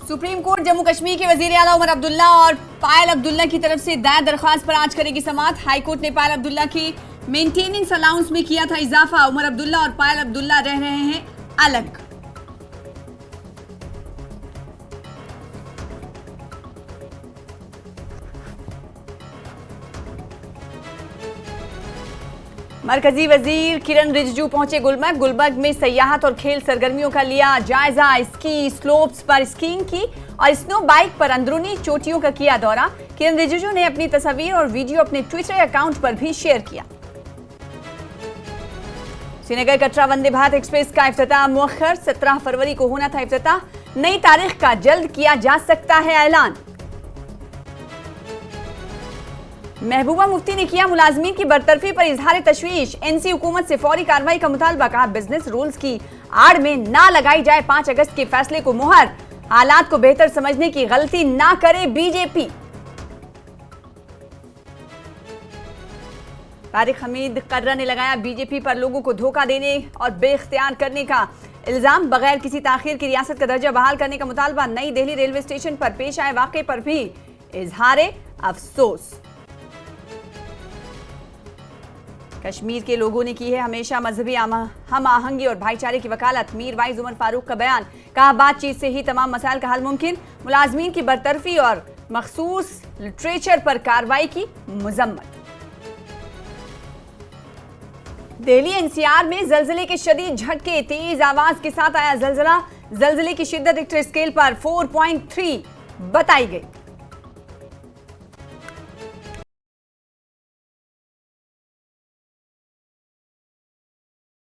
Supreme court Jammu Kashmir के वजीर आला उमर अब्दुल्ला और पायल अब्दुल्ला की तरफ से दायर दरख्वास्त पर आज करेगी समाअत। हाईकोर्ट ने पायल अब्दुल्ला की मेंटेनेंस अलाउंस में किया था इजाफा। उमर अब्दुल्ला और पायल अब्दुल्ला रह रहे हैं अलग। मरकजी वजीर किरण रिजिजू पहुंचे गुलमर्ग। गुलमर्ग में सयाहत और खेल सरगर्मियों का लिया जायजा। स्की स्लोप्स पर स्कीइंग की और स्नो बाइक पर अंदरूनी चोटियों का किया दौरा। किरण रिजिजू ने अपनी तस्वीर और वीडियो अपने ट्विटर अकाउंट पर भी शेयर किया। श्रीनगर कटरा वंदे भारत एक्सप्रेस का इफ्तिताह मुअख्खर, 17 फरवरी को होना था इफ्तिताह। नई तारीख का जल्द किया जा सकता है ऐलान। महबूबा मुफ्ती ने किया मुलाजमीन की बरतरफी पर इजहार तशवीश। एनसी हुकूमत से फौरी कार्रवाई का मुतालबा। कहा बिजनेस रूल्स की आड़ में ना लगाई जाए 5 अगस्त के फैसले को मुहर। हालात को बेहतर समझने की गलती ना करे बीजेपी। तारिक हमीद कर्रा ने लगाया बीजेपी पर लोगों को धोखा देने और बेख्तियार करने का इल्जाम। बगैर किसी ताखीर की रियासत का दर्जा बहाल करने का मुतालबा। नई दिल्ली रेलवे स्टेशन पर पेश आए वाक़े पर भी इजहार अफसोस। कश्मीर के लोगों ने की है हमेशा मजहबी हम आहंगी और भाईचारे की वकालत। मीर वाइज उमर फारूक का बयान। कहा बातचीत से ही तमाम मसाइल का हल मुमकिन। मुलाजमीन की बरतरफी और मखसूस लिटरेचर पर कार्रवाई की मजम्मत। दिल्ली एनसीआर में जल्जले के शदीद झटके। तेज आवाज के साथ आया जल्जला। जल्जले की शिद्दत रिक्टर स्केल पर 4.3 बताई गई।